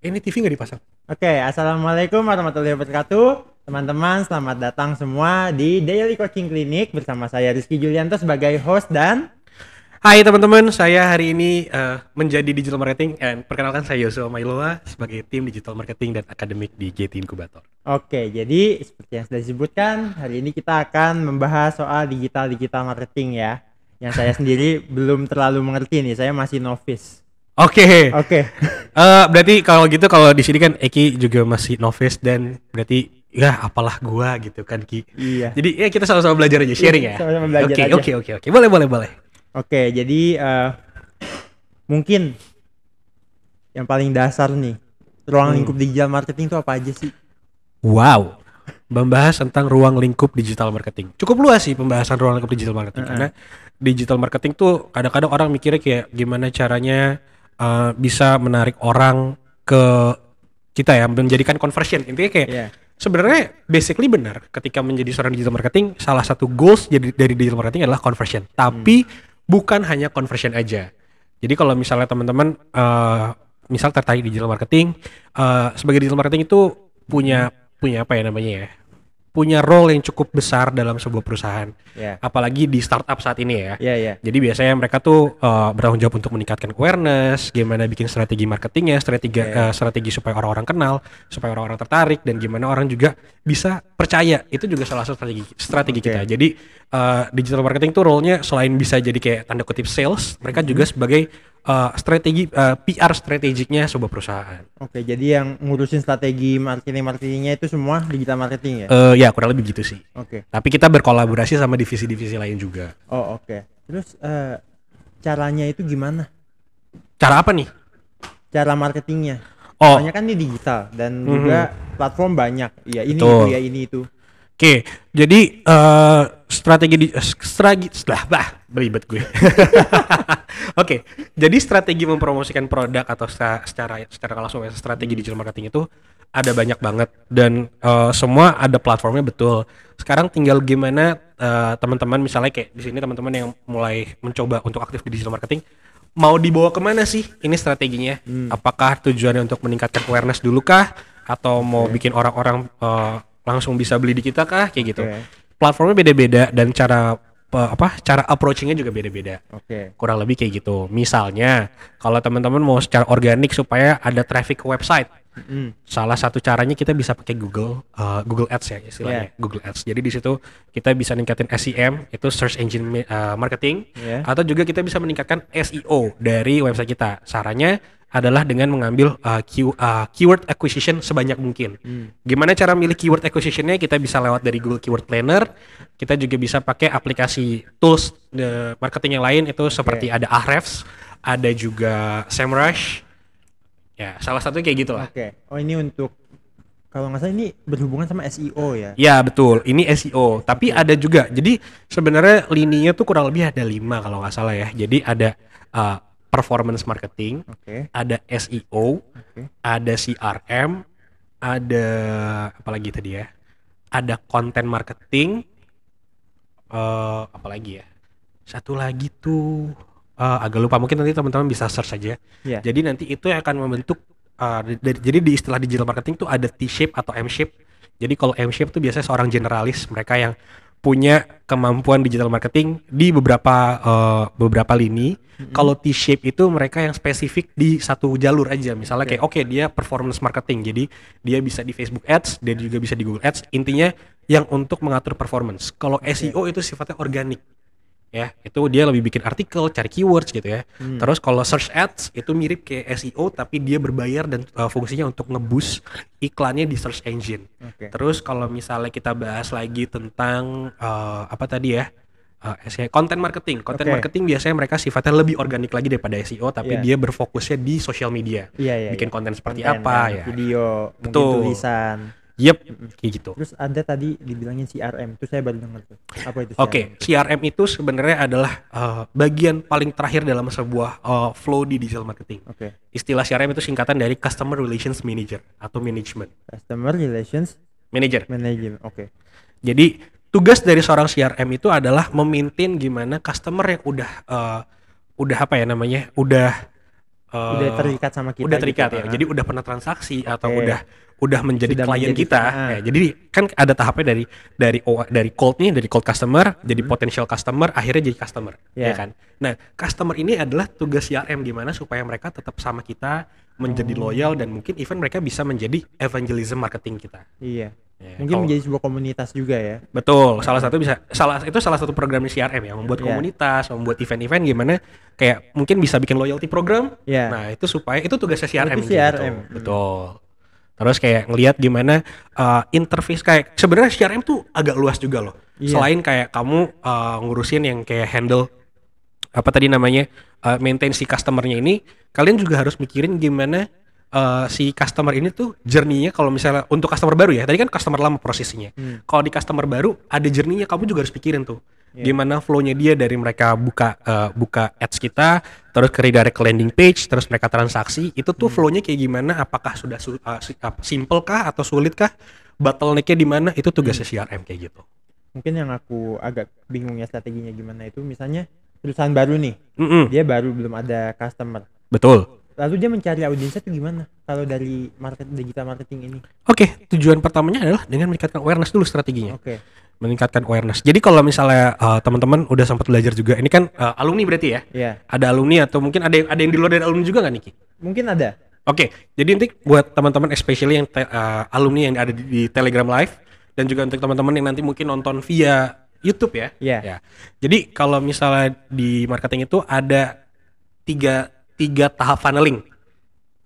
Ini TV nggak dipasang. Oke, assalamualaikum warahmatullahi wabarakatuh. Teman-teman, selamat datang semua di Daily Coaching Clinic bersama saya Rizky Julianto sebagai host dan Hai teman-teman, saya hari ini menjadi digital marketing. Perkenalkan saya Yosua Mailoa sebagai tim digital marketing dan akademik di JT Incubator. Oke, jadi seperti yang sudah disebutkan, hari ini kita akan membahas soal digital marketing ya. Yang saya sendiri belum terlalu mengerti nih, saya masih novice. Oke. Oke. Berarti kalau gitu, kalau di sini kan Eki juga masih novice dan berarti ya apalah gua gitu kan Ki. Iya. Jadi ya kita sama-sama belajar aja, sharing ya. Sama-sama belajar Oke, aja. oke. Boleh. Oke, jadi mungkin yang paling dasar nih, ruang lingkup digital marketing itu apa aja sih? Wow. Membahas tentang ruang lingkup digital marketing. Cukup luas sih pembahasan ruang lingkup digital marketing karena digital marketing tuh kadang-kadang orang mikirnya kayak gimana caranya bisa menarik orang ke kita ya, menjadikan conversion. Intinya kayak sebenarnya basically benar, ketika menjadi seorang digital marketing salah satu goals dari digital marketing adalah conversion. Tapi bukan hanya conversion aja. Jadi kalau misalnya teman-teman misal tertarik di digital marketing, sebagai digital marketing itu punya apa ya namanya ya, punya role yang cukup besar dalam sebuah perusahaan. Apalagi di startup saat ini ya. Jadi biasanya mereka tuh bertanggung jawab untuk meningkatkan awareness, gimana bikin strategi marketingnya, strategi supaya orang-orang kenal, supaya orang-orang tertarik, dan gimana orang juga bisa percaya. Itu juga salah satu strategi kita. Jadi digital marketing tuh role-nya selain bisa jadi kayak tanda kutip sales, mereka juga sebagai strategi PR strategiknya sebuah perusahaan. Oke, jadi yang ngurusin strategi marketingnya itu semua digital marketing ya? Ya kurang lebih gitu sih. Oke. Tapi kita berkolaborasi sama divisi-divisi lain juga. Oh oke. Terus caranya itu gimana? Cara apa nih? Cara marketingnya? Oh, Soalnya kan ini digital dan juga platform banyak. Ya ini Betul. itu ya ini itu. Oke, jadi strategi belibet gue. Oke, jadi strategi mempromosikan produk atau secara langsung strategi digital marketing itu ada banyak banget dan semua ada platformnya, betul. Sekarang tinggal gimana teman-teman, misalnya kayak di sini teman-teman yang mulai mencoba untuk aktif di digital marketing, mau dibawa kemana sih ini strateginya? Apakah tujuannya untuk meningkatkan awareness dulu kah? Atau mau bikin orang-orang langsung bisa beli di kita kah, kayak gitu. Platformnya beda-beda dan cara approachingnya juga beda-beda. Kurang lebih kayak gitu. Misalnya kalau teman-teman mau secara organik supaya ada traffic ke website, salah satu caranya kita bisa pakai Google Ads ya istilahnya. Google Ads. Jadi di situ kita bisa ningkatin SEM, itu search engine marketing, atau juga kita bisa meningkatkan SEO dari website kita. Caranya adalah dengan mengambil keyword acquisition sebanyak mungkin. Gimana cara milih keyword acquisitionnya? Kita bisa lewat dari Google Keyword Planner. Kita juga bisa pakai aplikasi tools marketing yang lain, itu seperti ada Ahrefs, ada juga SEMrush. Ya, salah satunya kayak gitu lah. Oh ini untuk, kalau nggak salah ini berhubungan sama SEO ya? Ya betul, ini SEO. Tapi ada juga, jadi sebenarnya lininya tuh kurang lebih ada 5 kalau nggak salah ya. Jadi ada performance marketing, ada SEO, ada CRM, ada apa lagi tadi ya? Ada content marketing, apa lagi ya? Satu lagi tuh agak lupa, mungkin nanti teman-teman bisa search saja. Jadi nanti itu yang akan membentuk jadi di istilah digital marketing tuh ada T-shape atau M-shape. Jadi kalau M-shape tuh biasanya seorang generalis, mereka yang punya kemampuan digital marketing di beberapa lini. Kalau T-shape itu mereka yang spesifik di satu jalur aja. Misalnya kayak dia performance marketing, jadi dia bisa di Facebook Ads, dia juga bisa di Google Ads. Intinya yang untuk mengatur performance. Kalau SEO itu sifatnya organik. Ya, itu dia lebih bikin artikel, cari keywords gitu ya. Terus kalau search ads itu mirip kayak SEO tapi dia berbayar dan fungsinya untuk nge-boost iklannya di search engine. Terus kalau misalnya kita bahas lagi tentang apa tadi ya? Content marketing. Content marketing biasanya mereka sifatnya lebih organik lagi daripada SEO, tapi dia berfokusnya di social media. Bikin konten seperti apa ya? Video, betul. mungkin tulisan. Kayak gitu. Terus ada tadi dibilangin CRM, itu saya baru dengar tuh. Apa itu CRM? CRM itu sebenarnya adalah bagian paling terakhir dalam sebuah flow di digital marketing. Istilah CRM itu singkatan dari Customer Relations Manager atau Management. Customer Relations Manager. Jadi tugas dari seorang CRM itu adalah memaintain gimana customer yang udah apa ya namanya, udah Udah terikat sama kita udah terikat gitu, ya. Jadi udah pernah transaksi atau Oke. udah menjadi Sudah klien menjadi- kita. Ya, jadi kan ada tahapnya dari cold nih, dari cold customer jadi potential customer, akhirnya jadi customer, ya Ya. kan. Nah, customer ini adalah tugas CRM gimana supaya mereka tetap sama kita, menjadi loyal, dan mungkin even mereka bisa menjadi evangelism marketing kita. Iya. Ya, Mungkin kalau- menjadi sebuah komunitas juga ya. Betul, salah satu program di CRM ya, membuat Iya. komunitas, membuat event-event gimana kayak mungkin bisa bikin loyalty program. Iya. Nah, itu supaya itu tugasnya CRM Itu kayak gitu. CRM. Betul. Terus kayak ngelihat gimana interface, kayak sebenarnya CRM tuh agak luas juga loh. Iya. Selain kayak kamu ngurusin yang kayak handle apa tadi namanya maintain si customernya ini, kalian juga harus mikirin gimana si customer ini tuh journey-nya, kalau misalnya untuk customer baru ya, tadi kan customer lama prosesnya. Kalau di customer baru ada journey-nya, kamu juga harus pikirin tuh. Gimana flow-nya dia dari mereka buka ads kita, terus ke redirect ke landing page, terus mereka transaksi, itu tuh flow-nya kayak gimana, apakah sudah simple kah atau sulit kah? Bottleneck-nya di mana? Itu tugasnya CRM kayak gitu. Mungkin yang aku agak bingung ya strateginya gimana itu, misalnya perusahaan baru nih, Mm-mm, dia baru belum ada customer. betul. Lalu dia mencari audiensnya tuh gimana? Kalau dari digital marketing ini? Oke, tujuan pertamanya adalah dengan meningkatkan awareness dulu strateginya. Oke. Meningkatkan awareness. Jadi kalau misalnya teman-teman udah sempat belajar juga, ini kan alumni berarti ya? Iya. Ada alumni atau mungkin ada yang di luar dari alumni juga nggak, Niki? Mungkin ada. Oke, jadi nanti buat teman-teman especially yang alumni yang ada di Telegram Live, dan juga untuk teman-teman yang nanti mungkin nonton via YouTube ya. Iya. Ya. Jadi kalau misalnya di marketing itu ada tiga tahap funneling.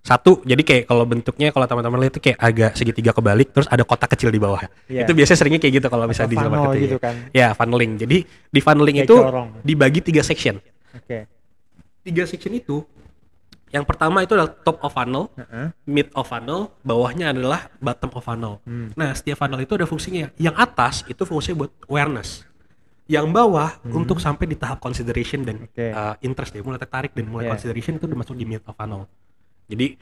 Satu, jadi kayak kalau bentuknya, kalau teman-teman lihat itu kayak agak segitiga kebalik, terus ada kotak kecil di bawah. Iya. Itu biasanya seringnya kayak gitu kalau misalnya di digital funnel marketing. gitu kan. Ya, funneling. Jadi di funneling Kayak itu corong. dibagi 3 section. Oke. 3 section itu, yang pertama itu adalah top of funnel, Heeh. mid of funnel, bawahnya adalah bottom of funnel. Hmm. Nah, setiap funnel itu ada fungsinya. Yang atas itu fungsinya buat awareness. Yang bawah untuk sampai di tahap consideration dan Oke. interest, ya, mulai tertarik dan mulai Yeah. consideration, itu udah masuk di mid of funnel. Jadi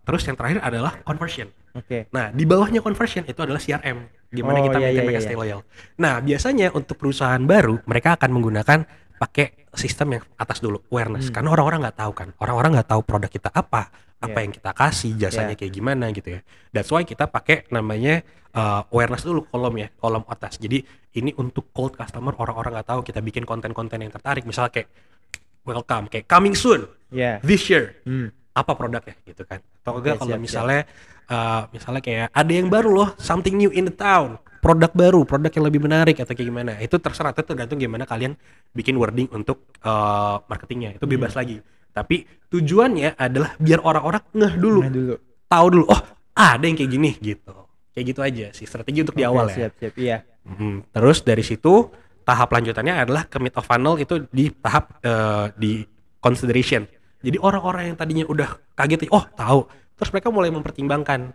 terus yang terakhir adalah conversion. Oke. Nah, di bawahnya conversion itu adalah CRM. Gimana Oh, kita iya, maintain iya, mereka iya. stay loyal. Nah, biasanya untuk perusahaan baru, mereka akan menggunakan pakai sistem yang atas dulu, awareness. Karena orang-orang nggak tahu kan. Orang-orang nggak tahu produk kita apa Iya. yang kita kasih, jasanya Iya. kayak gimana gitu ya. That's why kita pakai namanya awareness dulu, kolom atas. Jadi ini untuk cold customer, orang-orang nggak tahu, kita bikin konten-konten yang tertarik. Misalnya kayak welcome, kayak coming soon, Iya. this year. Hmm. Apa produknya gitu kan. Atau Oke, enggak kalau siap, misalnya kayak ada yang baru loh, something new in the town, produk baru, produk yang lebih menarik atau kayak gimana. Itu terserah, itu tergantung gimana kalian bikin wording untuk marketingnya. Itu bebas lagi. Tapi tujuannya adalah biar orang-orang ngeh dulu, Nah, dulu. tahu dulu, oh ada yang kayak gini gitu. Kayak gitu aja sih strategi untuk di Oke, awal ya. Siap, iya. Terus dari situ tahap lanjutannya adalah ke mid of funnel, itu di tahap di consideration. Jadi orang-orang yang tadinya udah kaget, oh tahu, terus mereka mulai mempertimbangkan,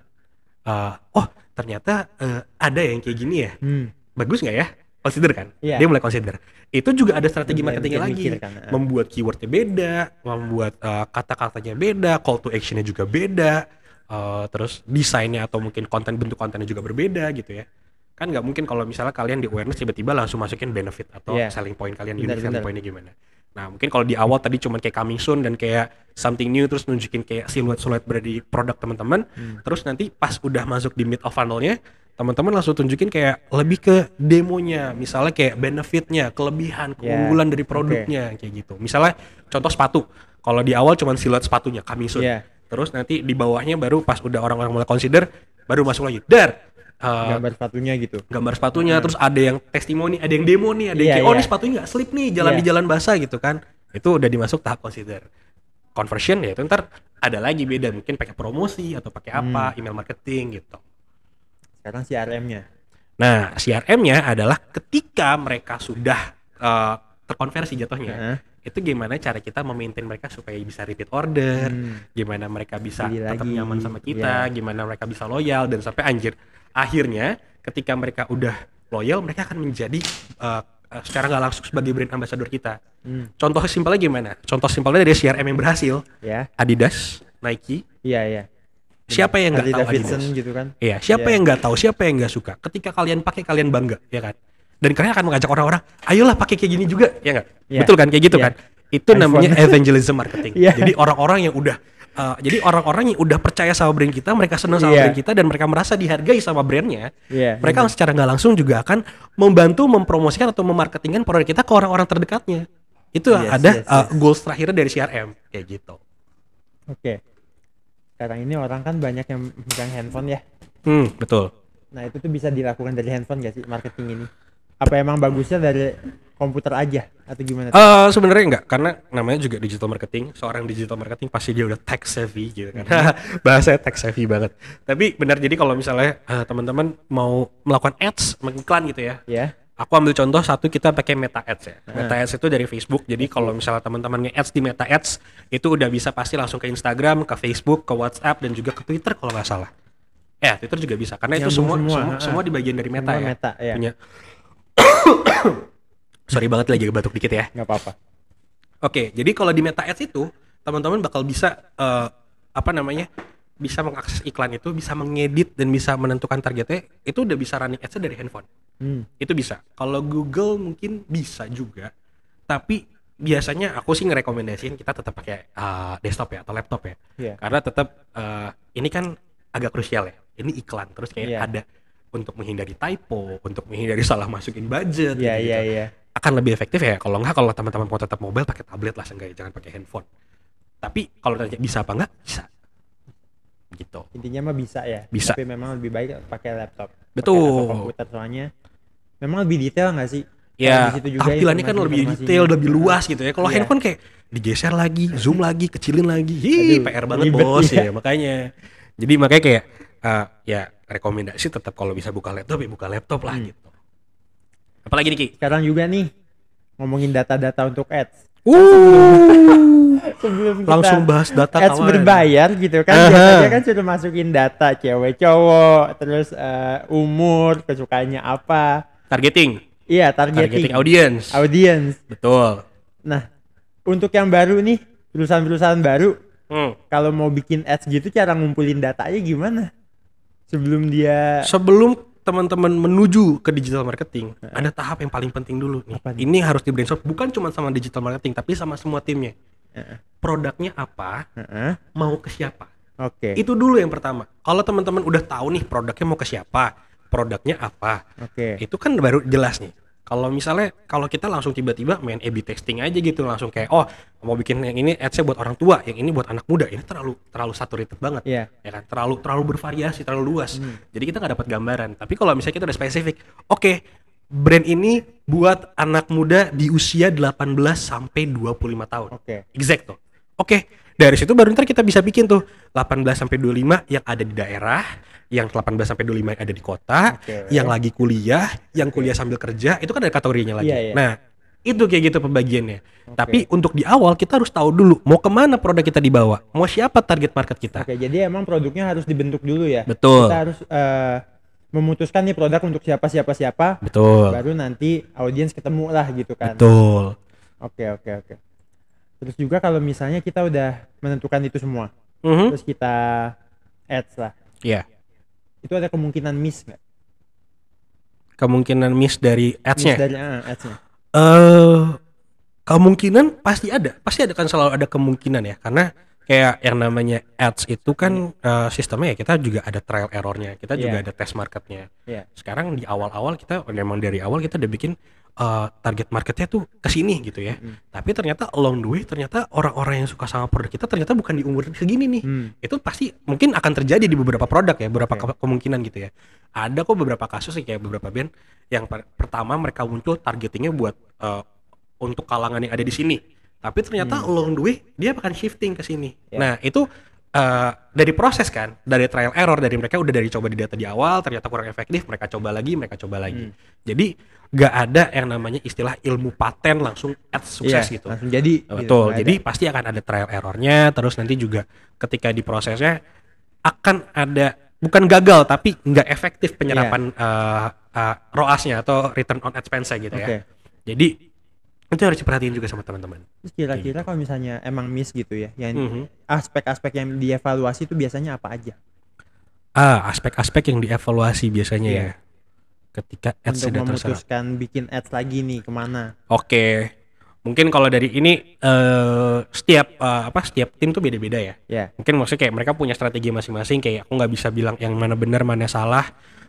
oh ternyata ada yang kayak gini ya, Hmm. bagus nggak ya? Consider kan? Iya. Dia mulai consider. Itu juga ada strategi Mulai marketingnya lagi, mikir-mikir kan, membuat keywordnya beda, membuat kata-katanya beda, call to actionnya juga beda, terus desainnya atau mungkin bentuk kontennya juga berbeda gitu ya. Kan nggak mungkin kalau misalnya kalian di awareness tiba-tiba langsung masukin benefit atau Iya. selling point kalian, Benar, unique selling benar. pointnya gimana. Nah mungkin kalau di awal tadi cuman kayak coming soon dan kayak something new, terus nunjukin kayak siluet-siluet dari produk teman-teman, terus nanti pas udah masuk di mid of funnelnya, teman-teman langsung tunjukin kayak lebih ke demonya, misalnya kayak benefitnya, kelebihan, keunggulan dari produknya kayak gitu. Misalnya contoh sepatu, kalau di awal cuman siluet sepatunya coming soon, Iya. terus nanti di bawahnya baru pas udah orang-orang mulai consider, baru masuk lagi Gambar sepatunya gitu. gambar sepatunya, terus ada yang testimoni, ada yang demo nih, ada yang Iya, kayak, oh iya. ini sepatunya nggak slip nih, jalan Iya. di jalan basah gitu kan. Itu udah dimasuk tahap consider. Conversion ya itu ntar ada lagi beda, mungkin pakai promosi atau pakai apa, email marketing gitu. Sekarang CRM-nya. Nah, CRM-nya adalah ketika mereka sudah terkonversi jatuhnya, Heeh. itu gimana cara kita memaintain mereka supaya bisa repeat order, gimana mereka bisa Beli tetap lagi, nyaman sama kita, gimana mereka bisa loyal, dan sampai akhirnya ketika mereka udah loyal, mereka akan menjadi secara nggak langsung sebagai brand ambassador kita. Contoh simpelnya gimana? Contoh simpelnya dari CRM yang berhasil, Ya. Adidas, Nike. Iya, iya. Siapa yang nggak Harley tahu Davidson Adidas? gitu kan. Iya, siapa Iya. yang nggak tahu, siapa yang nggak suka? Ketika kalian pakai, kalian bangga, ya kan? Dan kalian akan mengajak orang-orang, ayolah pakai kayak gini juga, ya nggak? Iya. Betul kan, kayak gitu Iya. kan? Itu namanya evangelism marketing. Iya. Jadi orang-orang yang udah percaya sama brand kita, mereka senang sama Iya. brand kita, dan mereka merasa dihargai sama brandnya. Iya, Mereka secara nggak langsung juga akan membantu mempromosikan atau memarketingkan produk kita ke orang-orang terdekatnya. Itu Yes. goals terakhirnya dari CRM kayak gitu. Oke. Sekarang ini orang kan banyak yang megang handphone ya. Betul. Nah itu tuh bisa dilakukan dari handphone gak sih marketing ini? Apa emang bagusnya dari komputer aja atau gimana? Sebenarnya enggak, karena namanya juga digital marketing. Seorang digital marketing pasti dia udah tech savvy gitu kan. Bahasanya tech savvy banget. Tapi benar, jadi kalau misalnya teman-teman mau melakukan ads, mengiklan gitu ya. Ya. Aku ambil contoh satu, kita pakai Meta Ads ya. Meta Ads itu dari Facebook. Jadi kalau misalnya teman-teman nge-ads di Meta Ads, itu udah bisa pasti langsung ke Instagram, ke Facebook, ke WhatsApp, dan juga ke Twitter kalau nggak salah. Twitter juga bisa, karena itu semua di bagian dari Meta Semua ya. Meta, ya. Punya. Sorry banget lagi batuk dikit ya. Nggak apa-apa. Oke, jadi kalau di Meta Ads itu teman-teman bakal bisa bisa mengakses iklan itu, bisa mengedit dan bisa menentukan targetnya. Itu udah bisa running ads dari handphone. Itu bisa. Kalau Google mungkin bisa juga, tapi biasanya aku sih ngerekomendasiin kita tetap pakai desktop ya atau laptop ya. Iya. Karena tetap ini kan agak krusial ya. Ini iklan, terus kayak Iya. ada untuk menghindari typo, untuk menghindari salah masukin budget. Iya, gitu. iya. Akan lebih efektif ya kalau teman-teman mau tetap mobile, pakai tablet lah seenggaknya, jangan pakai handphone. Tapi kalau tanya bisa apa enggak, bisa gitu. Intinya mah bisa ya. Bisa. Tapi memang lebih baik pakai laptop. Betul. Pakai laptop komputer soalnya memang lebih detail nggak sih? Ya, Di situ juga tampilannya kan lebih detail, lebih luas gitu ya. Kalau Iya. handphone kayak digeser lagi, zoom lagi, kecilin lagi. Hi, Aduh, PR banget ribet bos ya. ya, makanya. Jadi makanya kayak ya rekomendasi tetap kalau bisa buka laptop ya buka laptop lah gitu. Apalagi nih Ki? Sekarang juga nih ngomongin data-data untuk ads. Sebelum kita Langsung bahas data ads kawan. berbayar gitu kan, biasanya kan sudah masukin data cewek cowok, terus umur, kesukaannya apa. Targeting Targeting audience. audience. Betul. Nah, untuk yang baru nih, perusahaan-perusahaan baru, Kalau mau bikin ads gitu cara ngumpulin datanya gimana? Sebelum teman-teman menuju ke digital marketing, ada tahap yang paling penting dulu nih. Apa nih? Ini harus di brainstorm bukan cuma sama digital marketing tapi sama semua timnya. Produknya apa, mau ke siapa. Oke. Itu dulu yang pertama. Kalau teman-teman udah tahu nih produknya mau ke siapa, produknya apa, Oke. itu kan baru jelas nih. Kalau misalnya kita langsung tiba-tiba main A/B testing aja gitu, langsung kayak mau bikin yang ini ads-nya buat orang tua, yang ini buat anak muda, ini terlalu saturated banget. Iya. Ya kan, terlalu bervariasi, terlalu luas. Jadi kita nggak dapat gambaran. Tapi kalau misalnya kita udah spesifik, oke, brand ini buat anak muda di usia 18 sampai 25 tahun. Oke. Exact tuh. Oke, dari situ baru ntar kita bisa bikin tuh 18 sampai 25 yang ada di daerah, yang 18 sampai 25 yang ada di kota, Oke. yang lagi kuliah, yang kuliah sambil kerja, itu kan ada kategorinya lagi. Iya, iya. Nah, itu kayak gitu pembagiannya. Tapi untuk di awal kita harus tahu dulu mau kemana produk kita dibawa, mau siapa target market kita. Oke, jadi emang produknya harus dibentuk dulu ya. Betul. Kita harus memutuskan nih produk untuk siapa. Betul. Baru nanti audiens ketemu lah gitu kan. Betul. Oke. Terus juga kalau misalnya kita udah menentukan itu semua, terus kita ads lah, Iya. itu ada kemungkinan miss nggak? Kemungkinan miss dari Miss ads-nya. dari ads-nya. Kemungkinan pasti ada kan, selalu ada kemungkinan ya, karena kayak yang namanya ads itu kan sistemnya ya, kita juga ada trial errornya, kita juga ada test marketnya. Sekarang di awal-awal kita memang dari awal kita udah bikin target marketnya tuh kesini gitu ya, tapi ternyata along the way ternyata orang-orang yang suka sama produk kita ternyata bukan di umur segini nih. Itu pasti mungkin akan terjadi di beberapa produk ya, beberapa kemungkinan gitu ya. Ada kok beberapa kasus sih, kayak beberapa band yang pertama mereka muncul targetingnya buat untuk kalangan yang ada di sini, tapi ternyata along the way dia akan shifting ke sini. Nah itu dari proses kan, dari trial error, dari mereka udah dari coba di data di awal ternyata kurang efektif, mereka coba lagi. Jadi gak ada yang namanya istilah ilmu paten langsung ads sukses gitu. Langsung jadi. Betul. Gitu, Jadi pasti akan ada trial errornya, terus nanti juga ketika di prosesnya akan ada bukan gagal tapi nggak efektif penyerapan ROAS-nya atau return on ad spend-nya gitu ya. Jadi itu harus diperhatiin juga sama teman-teman. Terus kira-kira kalau misalnya emang miss gitu ya, yang aspek-aspek yang dievaluasi itu biasanya apa aja? Aspek-aspek yang dievaluasi biasanya ya. Ketika ads Untuk sudah terserap. memutuskan bikin ads lagi nih kemana? Oke. mungkin kalau dari ini setiap tim tuh beda-beda ya. Ya. Mungkin maksudnya kayak mereka punya strategi masing-masing, kayak aku nggak bisa bilang yang mana benar mana salah.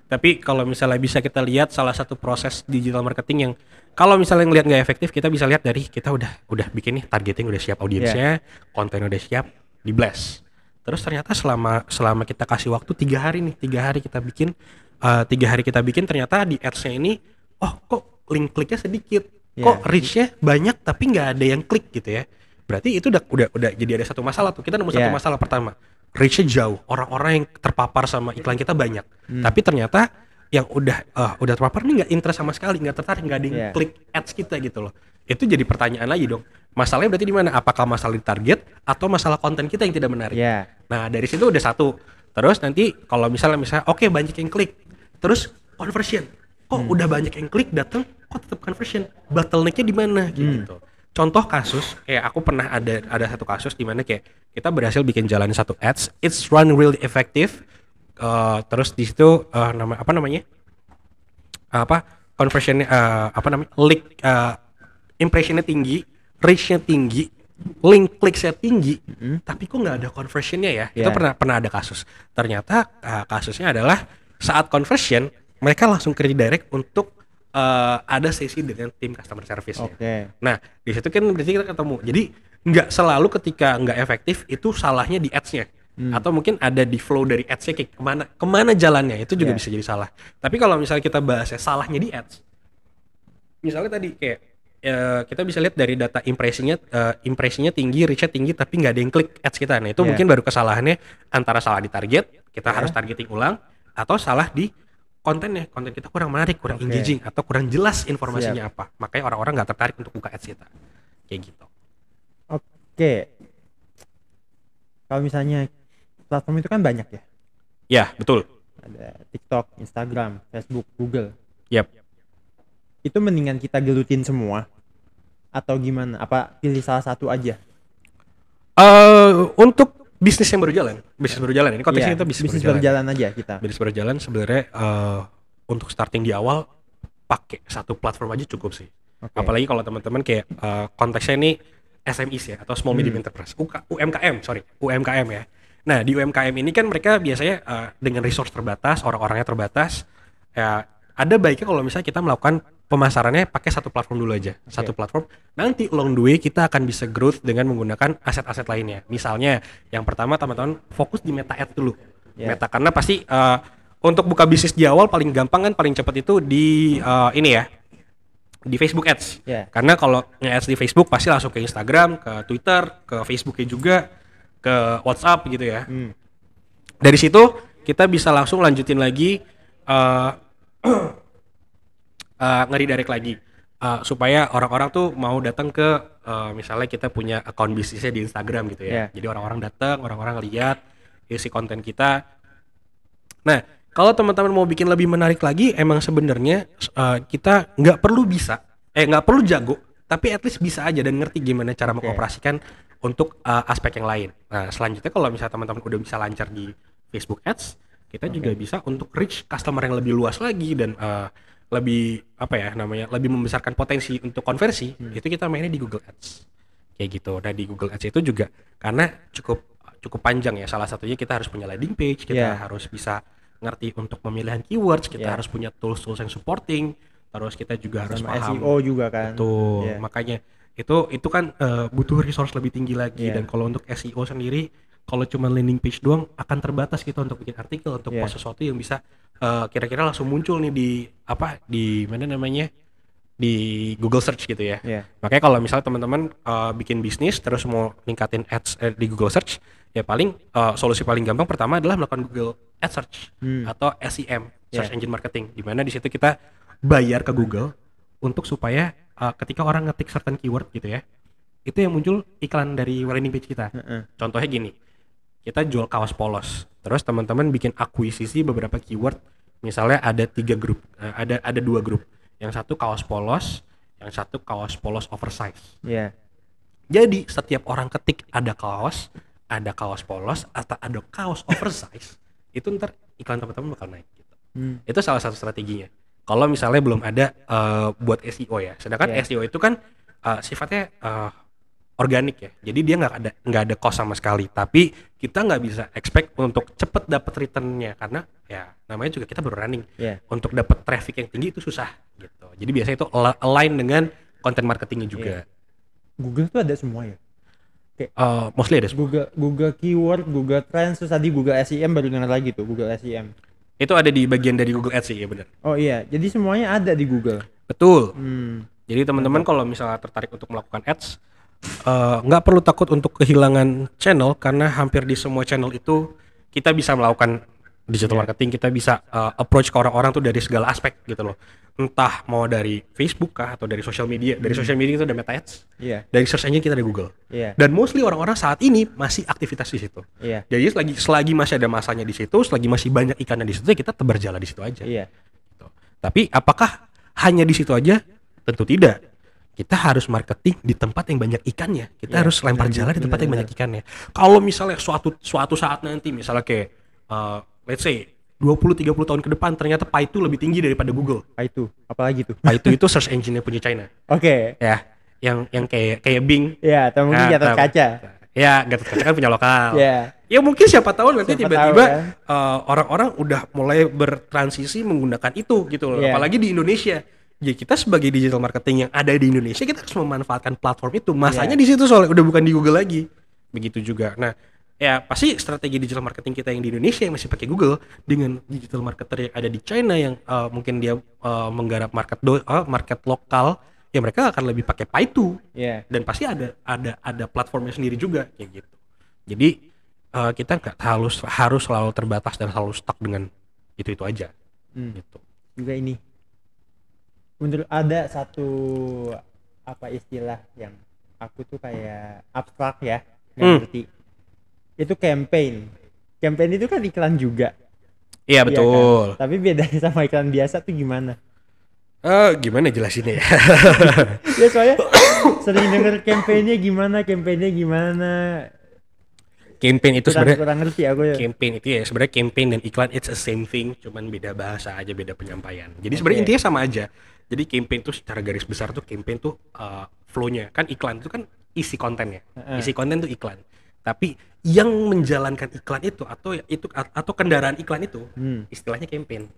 Tapi kalau misalnya bisa kita lihat salah satu proses digital marketing yang kalau misalnya ngelihat nggak efektif, kita bisa lihat dari kita udah bikin nih targeting, udah siap audiensnya, konten udah siap, di blast. Terus ternyata selama kita kasih waktu 3 hari kita bikin 3 hari kita bikin, ternyata di ads-nya ini kok link kliknya sedikit, kok reach-nya banyak tapi nggak ada yang klik gitu ya. Berarti itu udah jadi ada satu masalah tuh. Kita nemu satu masalah pertama, reach-nya jauh, orang-orang yang terpapar sama iklan kita banyak, tapi ternyata yang udah terpapar nih nggak interest sama sekali, nggak tertarik, nggak ada yang klik ads kita gitu loh. Itu jadi pertanyaan lagi dong. Masalahnya berarti di mana? Apakah masalah di target atau masalah konten kita yang tidak menarik? Nah dari situ udah satu. Terus nanti kalau misalnya oke, banyak yang klik, terus conversion, kok udah banyak yang klik datang, kok tetap conversion? Bottleneck-nya di mana? Gitu. Contoh kasus, kayak aku pernah ada satu kasus di mana kayak kita berhasil bikin jalan satu ads, it's run really effective. Terus di situ conversionnya impressionnya tinggi, reach-nya tinggi, link kliknya tinggi, tapi kok nggak ada conversionnya ya? Itu pernah ada kasus. Ternyata kasusnya adalah saat conversion mereka langsung ke redirect untuk ada sesi dengan tim customer service-nya. Nah di situ kan berarti kita ketemu. Jadi nggak selalu ketika nggak efektif itu salahnya di ads-nya. Atau mungkin ada di flow dari ads-nya kayak kemana jalannya, itu juga bisa jadi salah. Tapi kalau misalnya kita bahasnya salahnya di ads, misalnya tadi kayak kita bisa lihat dari data impresinya tinggi, reach-nya tinggi, tapi nggak ada yang klik ads kita. Nah itu mungkin baru kesalahannya antara salah di target, kita harus targeting ulang, atau salah di konten kita kurang menarik, kurang engaging, atau kurang jelas informasinya apa. Makanya orang-orang nggak tertarik untuk buka ads kita. Kayak gitu. Kalau misalnya platform itu kan banyak ya? Ya, betul. Ada TikTok, Instagram, Facebook, Google. Yap. Itu mendingan kita gelutin semua atau gimana? Apa pilih salah satu aja? Untuk bisnis yang berjalan, ini konteksnya itu bisnis berjalan aja kita. Bisnis berjalan sebenarnya untuk starting di awal pakai satu platform aja cukup sih. Apalagi kalau teman-teman kayak konteksnya ini SMEs ya, atau small medium enterprise, UMKM ya. Nah di UMKM ini kan mereka biasanya dengan resource terbatas, orang-orangnya terbatas, ya ada baiknya kalau misalnya kita melakukan pemasarannya pakai satu platform dulu aja. Satu platform, nanti along the way kita akan bisa growth dengan menggunakan aset-aset lainnya. Misalnya yang pertama teman-teman fokus di Meta Ads dulu. Meta, karena pasti untuk buka bisnis di awal paling gampang kan, paling cepat itu di di Facebook Ads. Karena kalau nge-ads di Facebook pasti langsung ke Instagram, ke Twitter, ke Facebooknya juga, ke WhatsApp gitu ya. Dari situ kita bisa langsung lanjutin lagi nge-redirect lagi supaya orang-orang tuh mau datang ke misalnya kita punya account bisnisnya di Instagram gitu ya. Jadi orang-orang datang, orang-orang lihat isi konten kita. Nah, kalau teman-teman mau bikin lebih menarik lagi, emang sebenarnya kita nggak perlu jago, tapi at least bisa aja dan ngerti gimana cara mengoperasikan untuk aspek yang lain. Nah, selanjutnya kalau misalnya teman-teman udah bisa lancar di Facebook Ads, kita juga bisa untuk reach customer yang lebih luas lagi dan lebih lebih membesarkan potensi untuk konversi. Itu kita mainnya di Google Ads kayak gitu. Nah di Google Ads itu juga karena cukup panjang ya, salah satunya kita harus punya landing page, kita harus bisa ngerti untuk pemilihan keywords, kita harus punya tools yang supporting, terus kita juga harus paham SEO juga kan. Tuh makanya itu kan butuh resource lebih tinggi lagi. Dan kalau untuk SEO sendiri, kalau cuma landing page doang akan terbatas kita untuk bikin artikel, untuk post sesuatu yang bisa kira-kira langsung muncul nih di Google Search gitu ya. Makanya kalau misalnya teman-teman bikin bisnis terus mau ningkatin ads di Google Search, ya paling solusi paling gampang pertama adalah melakukan Google Ads Search atau SEM, Search Engine Marketing, di mana di situ kita bayar ke Google untuk supaya ketika orang ngetik certain keyword gitu ya, itu yang muncul iklan dari landing page kita. Contohnya gini, kita jual kaos polos, terus teman-teman bikin akuisisi beberapa keyword, misalnya ada 3 grup, ada 2 grup, yang satu kaos polos, yang satu kaos polos oversize. Jadi setiap orang ketik ada kaos polos atau ada kaos oversize, itu ntar iklan teman-teman bakal naik gitu. Itu salah satu strateginya. Kalau misalnya belum ada buat SEO ya, sedangkan SEO itu kan sifatnya organik ya. Jadi dia nggak ada cost sama sekali. Tapi kita nggak bisa expect untuk cepet dapat returnnya karena ya namanya juga kita baru running. Iya. Untuk dapat traffic yang tinggi itu susah gitu. Jadi biasanya itu align dengan content marketingnya juga. Google tuh ada semua ya. Mostly ada semua. Google keyword, Google Trends, terus tadi Google SEM baru dengar lagi tuh, Google SEM. Itu ada di bagian dari Google Ads sih, ya benar. Oh iya, jadi semuanya ada di Google. Betul. Jadi teman-teman kalau misalnya tertarik untuk melakukan ads, nggak perlu takut untuk kehilangan channel karena hampir di semua channel itu kita bisa melakukan digital marketing, kita bisa approach ke orang-orang tuh dari segala aspek gitu loh. Entah mau dari Facebook kah atau dari social media. Dari social media itu ada Meta Ads. Dari search engine kita ada Google. Dan mostly orang-orang saat ini masih aktivitas di situ. Jadi selagi masih ada masanya di situ, selagi masih banyak ikannya di situ, ya kita tebar jala di situ aja. Gitu. Tapi apakah hanya di situ aja? Tentu tidak. Kita harus marketing di tempat yang banyak ikannya. Kita harus lempar jala di tempat yang banyak ikannya. Kalau misalnya suatu saat nanti misalnya kayak let's say 20-30 tahun ke depan ternyata Paitu lebih tinggi daripada Google. Paitu, apalagi tuh? Paitu itu search engine-nya punya China. Oke. Ya, yang kayak Bing. Ya, atau mungkin Gatot Kaca. Ya, Gatot Kaca kan punya lokal. Ya. Ya mungkin siapa tahu nanti tiba-tiba kan? orang-orang udah mulai bertransisi menggunakan itu gitu loh. Apalagi di Indonesia. Ya kita sebagai digital marketing yang ada di Indonesia kita harus memanfaatkan platform itu. Masanya di situ soalnya udah bukan di Google lagi. Begitu juga. Nah, ya pasti strategi digital marketing kita yang di Indonesia yang masih pakai Google dengan digital marketer yang ada di China yang mungkin dia menggarap market lokal, ya mereka akan lebih pakai Paitu. Dan pasti ada platformnya sendiri juga kayak gitu. Jadi kita nggak harus selalu terbatas dan selalu stuck dengan itu aja. Gitu. Juga ini menurut ada satu istilah yang aku tuh kayak abstrak ya, nggak ngerti. Itu campaign itu kan iklan juga. Iya betul. Kan? Tapi bedanya sama iklan biasa tuh gimana? Gimana jelasinnya ya? Ya soalnya sering denger campaign-nya gimana. Campaign itu sebenarnya kurang ngerti aku ya. Campaign itu ya sebenarnya campaign dan iklan it's the same thing, cuman beda bahasa aja, beda penyampaian. Jadi sebenarnya intinya sama aja. Jadi campaign tuh secara garis besar tuh campaign tuh flow-nya kan, iklan itu kan isi kontennya. Isi konten tuh iklan. Tapi yang menjalankan iklan itu atau kendaraan iklan itu istilahnya campaign.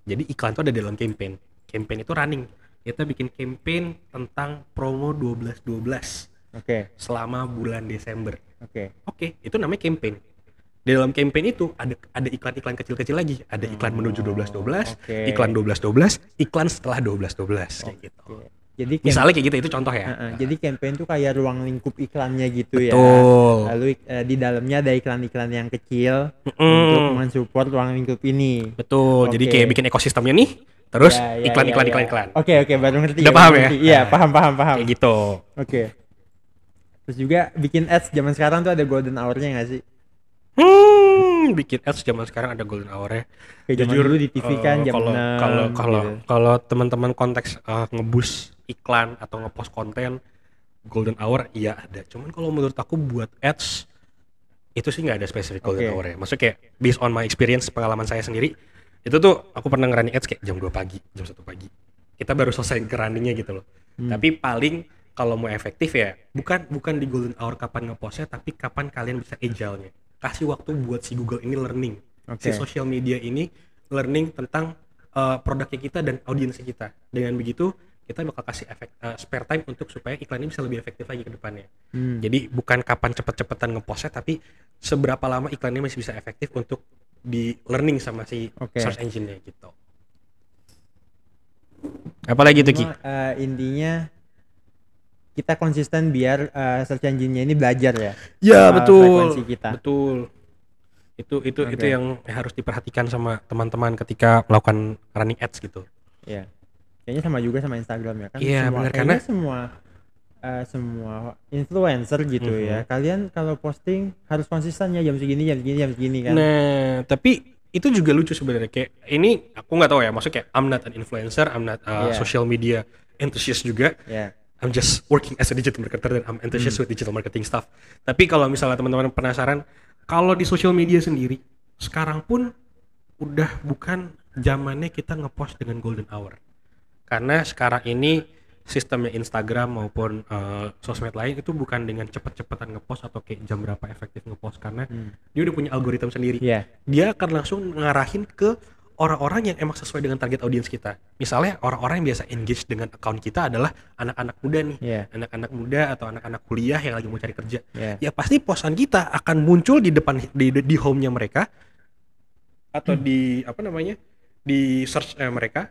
Jadi iklan itu ada dalam campaign. Campaign itu running. Kita bikin campaign tentang promo 12/12. Selama bulan Desember. Oke, itu namanya campaign. Di dalam campaign itu ada iklan-iklan kecil-kecil lagi. Ada iklan menuju 12/12, iklan 12/12, iklan setelah 12/12 kayak gitu. Jadi misalnya kayak gitu, itu contoh ya. Jadi campaign tuh kayak ruang lingkup iklannya gitu. Betul. Ya. Lalu di dalamnya ada iklan-iklan yang kecil untuk mensupport ruang lingkup ini. Betul. Jadi kayak bikin ekosistemnya nih. Terus iklan. Oke, baru ngerti. Udah paham ya? Iya, paham. Kayak gitu. Oke. Terus juga bikin ads zaman sekarang tuh ada golden hour-nya nggak sih? Bikin ads zaman sekarang ada golden hour-nya. Kayak zaman dulu di TV kan jam 6 kalau teman-teman konteks ngebus iklan atau ngepost konten golden hour iya ada. Cuman kalau menurut aku buat ads itu sih nggak ada spesifik golden hour ya. Maksudnya kayak based on my experience, pengalaman saya sendiri, itu tuh aku pernah nge-running ads kayak jam 2 pagi, jam 1 pagi. Kita baru selesai ke-runningnya gitu loh. Tapi paling kalau mau efektif ya bukan di golden hour kapan ngepostnya, tapi kapan kalian bisa agile-nya. Kasih waktu buat si Google ini learning. Si social media ini learning tentang produknya kita dan audiensnya kita. Dengan begitu kita bakal kasih spare time untuk supaya iklannya bisa lebih efektif lagi ke depannya. Jadi bukan kapan cepet-cepetan ngepostnya, tapi seberapa lama iklannya masih bisa efektif untuk di learning sama si search engine-nya gitu. Apalagi tuh Ki? Intinya kita konsisten biar search engine-nya ini belajar ya. Ya betul. Frekuensi kita. Betul. Itu yang harus diperhatikan sama teman-teman ketika melakukan running ads gitu. Iya. Kayaknya sama juga sama Instagram ya kan. Iya benar, karena semua influencer gitu ya. Kalian kalau posting harus konsisten ya, jam segini kan. Nah, tapi itu juga lucu sebenarnya, kayak ini aku nggak tahu ya, maksudnya kayak I'm not an influencer, I'm not social media enthusiast juga. I'm just working as a digital marketer dan I'm enthusiast with digital marketing stuff. Tapi kalau misalnya teman-teman penasaran, kalau di social media sendiri sekarang pun udah bukan zamannya kita ngepost dengan golden hour. Karena sekarang ini sistemnya Instagram maupun sosmed lain itu bukan dengan cepet-cepetan ngepost atau kayak jam berapa efektif ngepost, karena dia udah punya algoritma sendiri. Iya. Dia akan langsung ngarahin ke orang-orang yang emang sesuai dengan target audiens kita. Misalnya orang-orang yang biasa engage dengan account kita adalah anak-anak muda nih, Iya. anak-anak muda atau anak-anak kuliah yang lagi mau cari kerja. Iya. Ya pasti postan kita akan muncul di depan di home-nya mereka atau di apa namanya, di search mereka.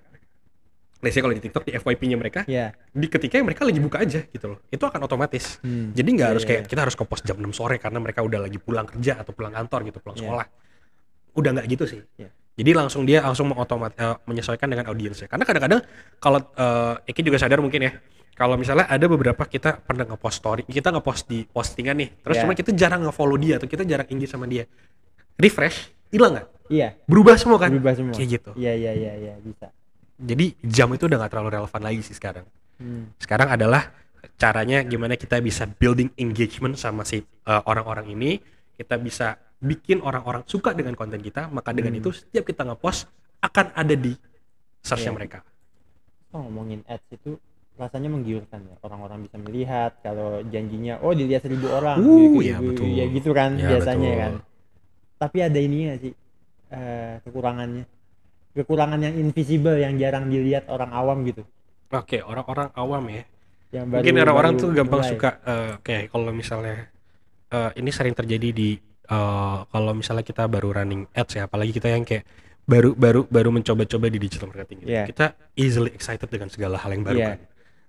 Let's say kalau di TikTok di FYP-nya mereka, Iya. di ketika mereka lagi buka aja gitu loh. Itu akan otomatis. Jadi nggak harus kayak kita harus ke-post jam 6 sore karena mereka udah lagi pulang kerja atau pulang kantor gitu, pulang sekolah. Udah nggak gitu sih. Jadi dia langsung menyesuaikan dengan audiensnya. Karena kadang-kadang kalau Eki juga sadar mungkin ya, kalau misalnya ada beberapa kita pernah nge-post story, kita nge-post di postingan nih, terus cuma kita jarang nge-follow dia atau kita jarang engage sama dia. Refresh, hilang nggak? Iya. Berubah semua kan? Berubah semua. Kayak gitu. Iya, bisa. Jadi jam itu udah nggak terlalu relevan lagi sih sekarang. Sekarang adalah caranya gimana kita bisa building engagement sama si orang-orang ini, kita bisa bikin orang-orang suka dengan konten kita, maka dengan itu setiap kita nge-post akan ada di search-nya mereka. Ngomongin ads itu rasanya menggiurkan ya, orang-orang bisa melihat kalau janjinya dilihat 1.000 orang ya betul. Ya gitu kan Ya, biasanya betul. kan. Tapi ada ini nggak sih kekurangan yang invisible yang jarang dilihat orang awam gitu. Oke, orang-orang awam ya. Yang Mungkin orang-orang tuh gampang mulai. suka kayak kalau misalnya ini sering terjadi di kalau misalnya kita baru running ads ya, apalagi kita yang kayak baru mencoba-coba di digital marketing gitu. Kita easily excited dengan segala hal yang baru kan.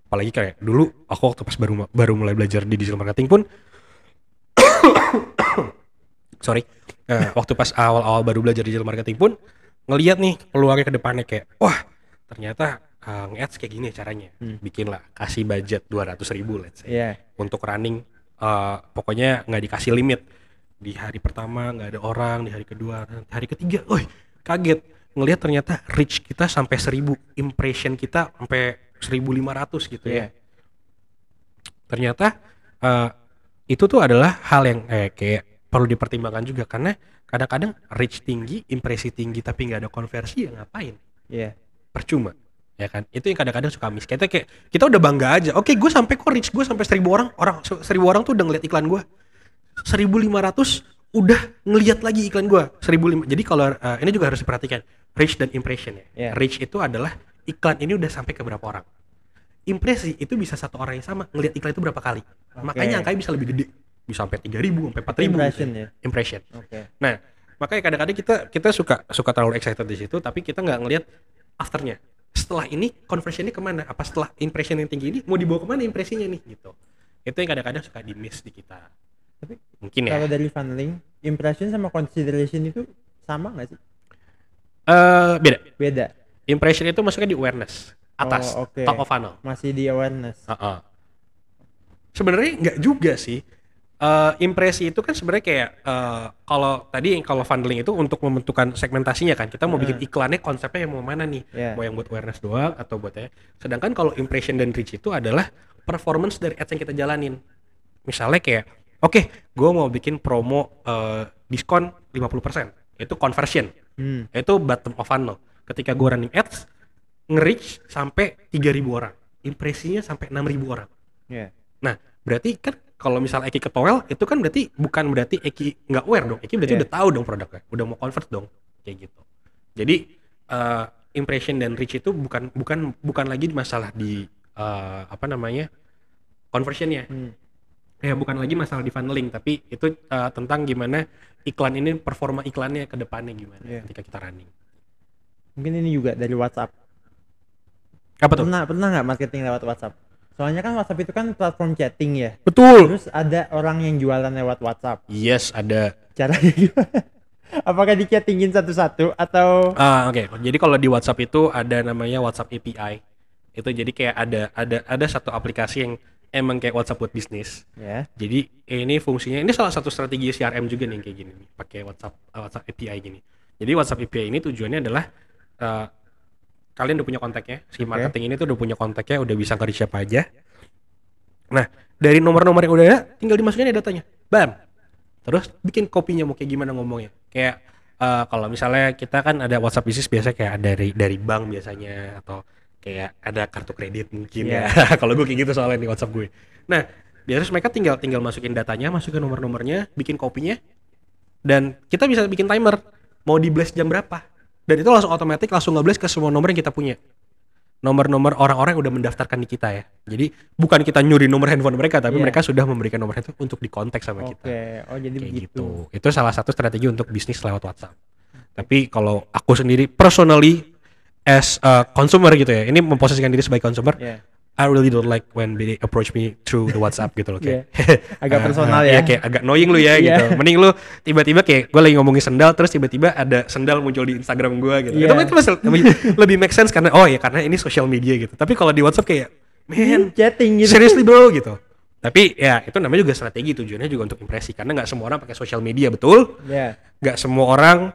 Apalagi kayak dulu aku waktu pas baru mulai belajar di digital marketing pun waktu pas awal-awal baru belajar digital marketing pun ngelihat nih peluangnya ke depannya kayak wah ternyata nge-ads kayak gini caranya. Bikin lah, kasih budget 200.000 let's say. Untuk running pokoknya nggak dikasih limit. Di hari pertama nggak ada orang, di hari kedua, hari ketiga, kaget ngelihat ternyata reach kita sampai 1.000, impression kita sampai 1.500 gitu ya. Ternyata itu tuh adalah hal yang kayak perlu dipertimbangkan juga, karena kadang-kadang reach tinggi, impresi tinggi tapi nggak ada konversi, ya ngapain? Percuma, ya kan? Itu yang kadang-kadang suka miss. Kita udah bangga aja. Oke, gue sampai kok reach gue sampai 1.000 orang tuh udah ngeliat iklan gue. 1.500 udah ngeliat lagi iklan gue. 1.500. Jadi kalau ini juga harus diperhatikan reach dan impression ya. Reach itu adalah iklan ini udah sampai ke berapa orang. Impresi itu bisa satu orang yang sama ngeliat iklan itu berapa kali. Makanya angkanya bisa lebih gede. Bisa sampai 3.000, sampai 4.000 impression gitu. Ya. Impression. Nah, makanya kadang-kadang kita suka terlalu excited di situ, tapi kita nggak ngelihat afternya. Setelah ini conversionnya kemana? Apa setelah impression yang tinggi ini mau dibawa kemana impresinya nih gitu? Itu yang kadang-kadang suka di miss di kita. Tapi mungkin ya. Kalau dari funneling, impression sama consideration itu sama nggak sih? Beda. Impression itu masuknya di awareness atas, top of funnel. Masih di awareness. Sebenarnya nggak juga sih. Impresi itu kan sebenarnya kayak kalau funneling itu untuk membentukkan segmentasinya kan, kita mau bikin iklannya konsepnya yang mau mana nih, mau yang buat awareness doang atau buat sedangkan kalau impression dan reach itu adalah performance dari ads yang kita jalanin. Misalnya kayak gue mau bikin promo diskon 50%, itu conversion, itu bottom of funnel. Ketika gue running ads nge-reach sampai 3.000 orang, impresinya sampai 6.000 orang. Nah berarti kan kalau misalnya Eki ketowel itu kan bukan berarti Eki nggak aware dong. Eki berarti udah tahu dong produknya, udah mau convert dong, kayak gitu. Jadi impression dan reach itu bukan lagi masalah di conversionnya. Ya bukan lagi masalah di funneling, tapi itu tentang gimana iklan ini, performa iklannya ke depannya gimana ketika kita running. Mungkin ini juga dari WhatsApp. Apa tuh? Pernah nggak marketing lewat WhatsApp? Soalnya kan WhatsApp itu kan platform chatting ya. Betul. Terus ada orang yang jualan lewat WhatsApp. Yes, ada. Caranya gimana? Apakah di chattingin satu-satu atau? Oke. Jadi kalau di WhatsApp itu ada namanya WhatsApp API. Itu jadi kayak ada satu aplikasi yang emang kayak WhatsApp buat bisnis. Jadi ini fungsinya, ini salah satu strategi CRM juga nih kayak gini nih, pakai WhatsApp API gini. Jadi WhatsApp API ini tujuannya adalah kalian udah punya kontaknya, si marketing ini tuh udah punya kontaknya, udah bisa nge-reach siapa aja. Nah, dari nomor-nomor yang udah ada, tinggal dimasukin aja datanya. Bam. Terus bikin kopinya mau kayak gimana ngomongnya. Kayak kalau misalnya kita kan ada WhatsApp bisnis biasa kayak dari bank biasanya, atau kayak ada kartu kredit mungkin Iya. ya. Kalau gue kayak gitu soalnya di WhatsApp gue. Nah, biasanya mereka tinggal masukin datanya, masukin nomor-nomornya, bikin kopinya, dan kita bisa bikin timer mau di blast jam berapa. Dan itu langsung otomatis langsung nge-blast ke semua nomor yang kita punya. Nomor-nomor orang-orang yang udah mendaftarkan di kita ya. Jadi bukan kita nyuri nomor handphone mereka, tapi Iya. mereka sudah memberikan nomor handphone untuk dikontak sama Oke. kita. Oh jadi Kayak begitu. gitu. Itu salah satu strategi untuk bisnis lewat WhatsApp. Tapi kalau aku sendiri personally as a consumer gitu ya, ini memposisikan diri sebagai consumer, Iya. I really don't like when they approach me through the WhatsApp gitu loh kayak. Agak personal Iya, ya. kayak agak annoying lu ya Iya. gitu. Mending lu tiba-tiba kayak gue lagi ngomongin sendal terus tiba-tiba ada sendal muncul di Instagram gue gitu. Iya. Itu masih lebih make sense karena karena ini social media gitu. Tapi kalau di WhatsApp kayak man, Chatting gitu. seriously bro gitu. Tapi ya itu namanya juga strategi, tujuannya juga untuk impresi karena nggak semua orang pakai social media, betul? Iya. Nggak semua orang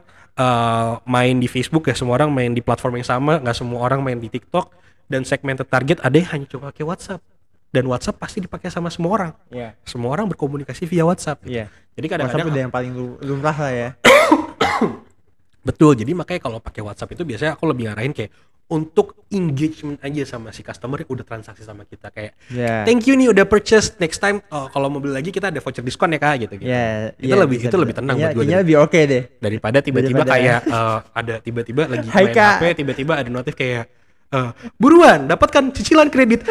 main di Facebook, nggak semua orang main di platform yang sama, nggak semua orang main di TikTok, dan segmented target ada yang hanya coba pakai WhatsApp, dan WhatsApp pasti dipakai sama semua orang. Iya. Semua orang berkomunikasi via WhatsApp gitu. Iya. Jadi WhatsApp kadang-kadang udah yang paling lumrah lah ya. betul, jadi makanya kalau pakai WhatsApp itu biasanya aku lebih ngarahin kayak untuk engagement aja sama si customer yang udah transaksi sama kita, kayak Iya. thank you nih udah purchase, next time kalau mau beli lagi kita ada voucher diskon ya kak gitu. Iya. Itu lebih tenang buat gue Kayaknya lebih oke deh. daripada tiba-tiba Daripada- kayak ada tiba-tiba lagi Hai, main Kak. HP, tiba-tiba ada notif kayak buruan dapatkan cicilan kredit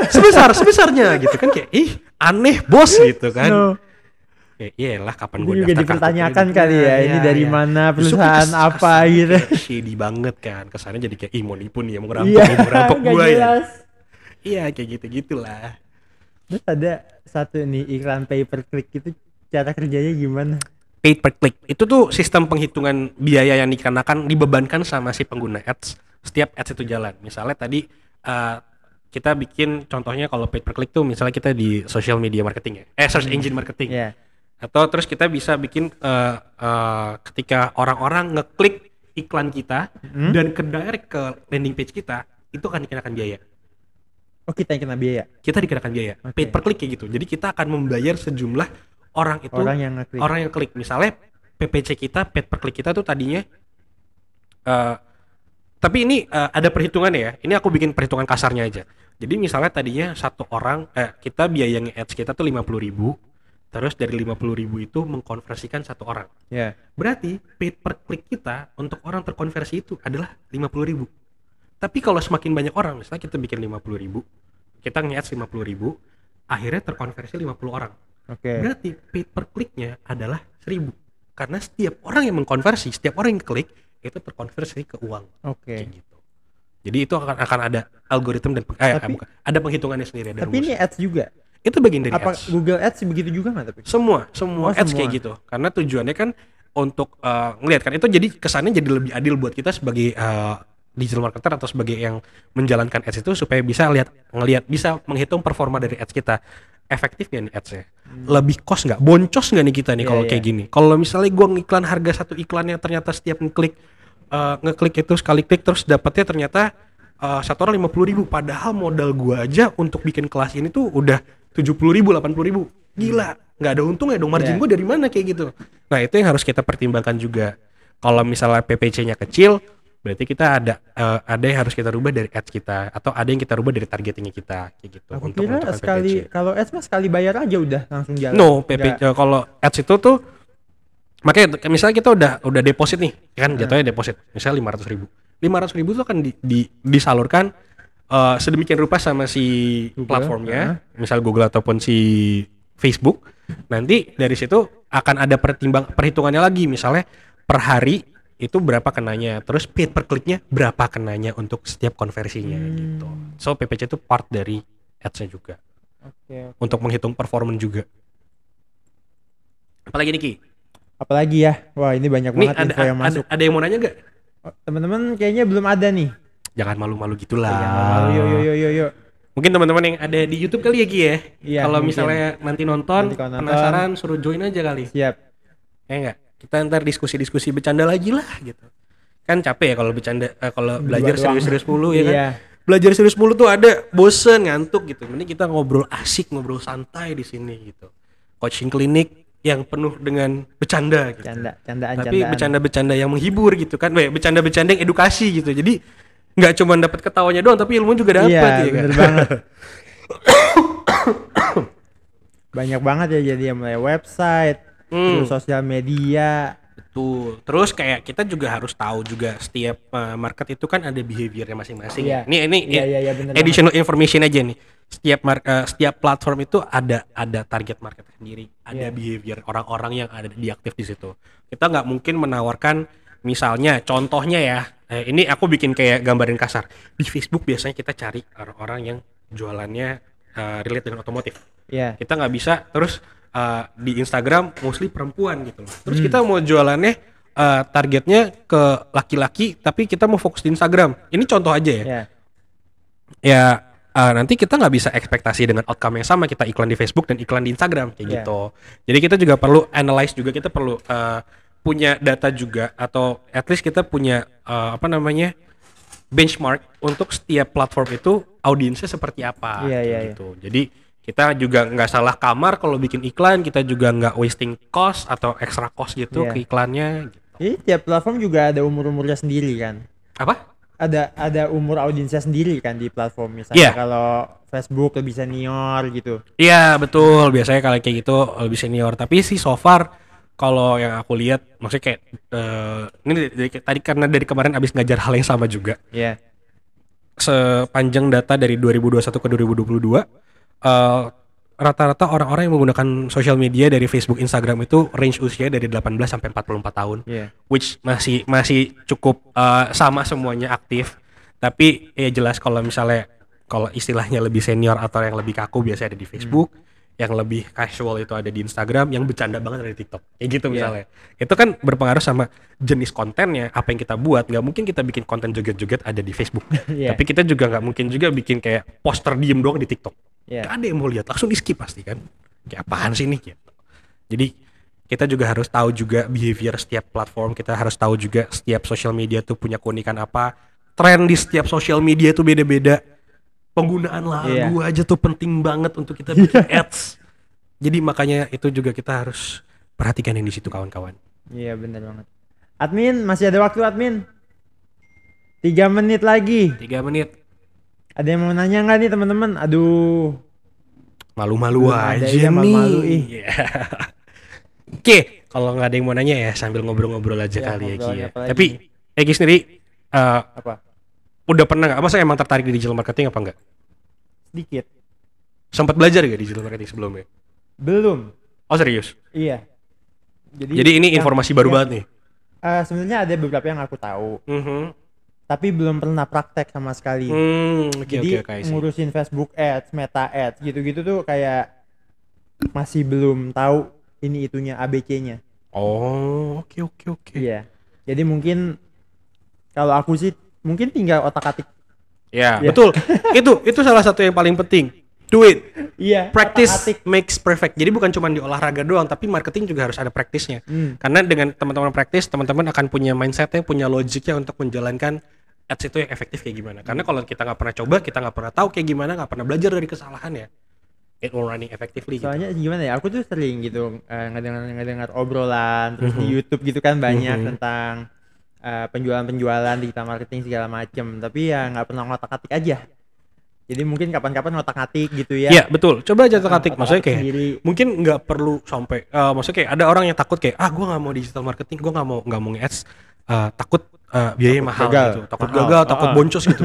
sebesarnya gitu kan, kayak ih aneh bos gitu kan. No. Kayak iyalah kapan Itu gue juga daftar kartu dipertanyakan kredit. kali ya, Iya, ini iya, dari iya. mana, Justru perusahaan apa kesannya gitu. kayak shady banget kan, kesannya jadi kayak ih mau nipu nih, mau ngerampok, Iya. mau ngerampok Nggak gue ya. jelas. Iya kayak gitu-gitulah. Terus ada satu nih iklan pay per click itu, cara kerjanya gimana? Paid per click itu tuh sistem penghitungan biaya yang dikenakan, dibebankan sama si pengguna ads setiap ads itu jalan. Misalnya tadi kita bikin contohnya kalau paid per click tuh misalnya kita di social media marketing ya, search engine marketing. Iya. Atau terus kita bisa bikin ketika orang-orang ngeklik iklan kita dan ke direct ke landing page kita, itu akan dikenakan biaya. Oh kita yang kena biaya. Kita dikenakan biaya. Oke. Paid per click kayak gitu. Jadi kita akan membayar sejumlah orang itu, Orang yang ngeklik. orang yang klik. Misalnya PPC kita, paid per click kita tuh tadinya tapi ini ada perhitungan ya. Ini aku bikin perhitungan kasarnya aja. Jadi misalnya tadinya satu orang kita biaya nge-ads kita tuh 50.000. Terus dari 50.000 itu mengkonversikan satu orang. Iya. Berarti paid per click kita untuk orang terkonversi itu adalah 50.000. Tapi kalau semakin banyak orang, misalnya kita bikin 50.000, kita nge-ads 50.000, akhirnya terkonversi 50 orang. Oke. Berarti paid per click-nya adalah 1.000. Karena setiap orang yang mengkonversi, setiap orang yang klik, itu terkonversi ke uang. Oke. Kayak gitu. Jadi itu akan ada algoritma dan ada penghitungannya sendiri, ada Tapi ini rumus. ads juga. Itu bagian dari Apa ads. Google Ads begitu juga nggak tapi? Semua Oh, ads semua. kayak gitu. Karena tujuannya kan untuk ngelihat kan, itu jadi kesannya jadi lebih adil buat kita sebagai digital marketer atau sebagai yang menjalankan ads itu, supaya bisa ngelihat bisa menghitung performa dari ads kita. Efektif nggak nih ads-nya? Lebih cost nggak? Boncos nggak nih kita nih Iya, kalau iya. kayak gini? Kalau misalnya gua ngiklan harga satu iklannya ternyata setiap ngeklik itu sekali klik terus dapatnya ternyata satu orang 50.000, padahal modal gua aja untuk bikin kelas ini tuh udah 70.000, 80.000. Gila, nggak ada untungnya dong, margin Iya. gua dari mana kayak gitu. Nah itu yang harus kita pertimbangkan juga. Kalau misalnya PPC-nya kecil, berarti kita ada yang harus kita rubah dari ads kita, atau ada yang kita rubah dari targetingnya kita kayak gitu. Aku untuk kira menentukan sekali PPC. kalau ads mah sekali bayar aja udah langsung jalan. No, Nggak- kalau ads itu tuh makanya misalnya kita udah deposit nih, kan jatuhnya deposit, misalnya 500.000. 500.000 tuh kan disalurkan sedemikian rupa sama si Google, platformnya, misal Google ataupun si Facebook. Nanti dari situ akan ada perhitungannya lagi, misalnya per hari itu berapa kenanya, terus paid per click-nya berapa kenanya untuk setiap konversinya gitu. So PPC itu part dari ads-nya juga Oke. untuk menghitung performance juga. Apalagi nih Ki? Apalagi ya? Wah, ini banyak Nih banget info yang masuk. ada yang mau nanya gak? Oh, teman-teman kayaknya belum ada nih. Jangan malu-malu gitulah. Jangan malu, yuk. Mungkin teman-teman yang ada di YouTube kali ya Ki ya. Iya, Kalau mungkin. misalnya nanti nonton, Nanti kalau nonton. penasaran suruh join aja kali. Siap. Ya enggak? Kita ntar diskusi-diskusi bercanda lagi lah gitu. Kan capek ya kalau bercanda kalau belajar doang. serius-serius mulu ya kan. Iya. Belajar serius mulu tuh ada bosen, ngantuk gitu. Mending kita ngobrol asik, ngobrol santai di sini gitu. Coaching klinik yang penuh dengan bercanda gitu. Candaan. Tapi bercanda-bercanda yang menghibur gitu kan, bercanda-bercanda yang edukasi gitu. Jadi nggak cuma dapat ketawanya doang tapi ilmu juga dapat Iya, ya kan. bener banget. Banyak banget ya, jadi mulai website, terus sosial media. Betul. Terus kayak kita juga harus tahu juga setiap market itu kan ada behaviornya masing-masing. Iya. Ini Iya, bener additional information aja nih. Setiap platform itu ada target market sendiri, ada behavior orang-orang yang ada di aktif di situ. Kita nggak mungkin menawarkan misalnya contohnya ya, ini aku bikin kayak gambarin kasar. Di Facebook biasanya kita cari orang-orang yang jualannya relate dengan otomotif. Iya. Kita nggak bisa terus di Instagram mostly perempuan gitu loh. Terus kita mau jualannya targetnya ke laki-laki tapi kita mau fokus di Instagram. Ini contoh aja ya. Iya. Ya nanti kita nggak bisa ekspektasi dengan outcome yang sama, kita iklan di Facebook dan iklan di Instagram kayak gitu. Jadi kita juga perlu analyze juga, kita perlu punya data juga, atau at least kita punya benchmark untuk setiap platform itu audiensnya seperti apa gitu. Jadi kita juga nggak salah kamar kalau bikin iklan, kita juga nggak wasting cost atau extra cost gitu ke iklannya gitu. Jadi tiap platform juga ada umurnya sendiri kan? Apa? Ada umur audiensnya sendiri kan di platform, misalnya kalau Facebook lebih senior gitu. Iya betul, biasanya kalau kayak gitu lebih senior. Tapi sih so far kalau yang aku lihat, maksudnya kayak ini tadi karena dari kemarin abis ngajar hal yang sama juga. Iya. Sepanjang data dari 2021 ke 2022, rata-rata orang-orang yang menggunakan sosial media dari Facebook, Instagram itu range usia dari 18 sampai 44 tahun. Which masih cukup sama semuanya aktif. Tapi ya jelas kalau misalnya kalau istilahnya lebih senior atau yang lebih kaku biasanya ada di Facebook, yang lebih casual itu ada di Instagram, yang bercanda banget ada di TikTok. Kayak gitu misalnya. Itu kan berpengaruh sama jenis kontennya, apa yang kita buat. Nggak mungkin kita bikin konten joget-joget ada di Facebook. Tapi kita juga nggak mungkin juga bikin kayak poster diem doang di TikTok. Gak ada yang mau lihat, langsung di skip pasti kan. Kayak apaan sih nih gitu. Jadi kita juga harus tahu juga behavior setiap platform, kita harus tahu juga setiap social media tuh punya keunikan apa. Tren di setiap social media tuh beda-beda. Penggunaan lagu aja tuh penting banget untuk kita bikin ads. Jadi makanya itu juga kita harus perhatikan yang di situ kawan-kawan. Iya benar banget. Admin, masih ada waktu admin? 3 menit lagi. 3 menit. Ada yang mau nanya nggak nih teman-teman? Aduh. Malu-malu aja nih. Malu-malu Oke, kalau nggak ada yang mau nanya ya sambil ngobrol-ngobrol aja kali ya Ki ya. Tapi Egi sendiri apa? Udah pernah nggak? Masa emang tertarik di digital marketing apa enggak? Sedikit. Sempat belajar gak digital marketing sebelumnya? Belum. Oh serius? Iya. Jadi ini informasi baru banget nih? Sebenarnya ada beberapa yang aku tahu. Tapi belum pernah praktek sama sekali. Jadi ngurusin Facebook Ads, Meta Ads gitu-gitu tuh kayak masih belum tahu ini itunya ABC-nya. Oh, oke. Iya. Jadi mungkin kalau aku sih mungkin tinggal otak-atik. Ya, betul. itu salah satu yang paling penting. Do it. Iya. Practice makes perfect. Jadi bukan cuma di olahraga doang, tapi marketing juga harus ada praktisnya. Karena dengan teman-teman praktis, teman-teman akan punya mindsetnya, punya logiknya untuk menjalankan ads itu yang efektif kayak gimana. Karena kalau kita nggak pernah coba, kita nggak pernah tahu kayak gimana, nggak pernah belajar dari kesalahan ya, it will running effectively. Soalnya gimana ya? Aku tuh sering gitu ngedengar obrolan terus di YouTube gitu kan banyak tentang penjualan digital marketing segala macem, tapi ya nggak pernah ngotak-atik aja. Jadi mungkin kapan-kapan ngotak-atik gitu ya. Iya betul, coba aja ngotak-atik. Maksudnya kayak mungkin nggak perlu sampai maksudnya kayak ada orang yang takut kayak gue nggak mau digital marketing, gue nggak mau nge-ads, takut biaya mahal gagal. Gitu, takut gagal, takut boncos gitu.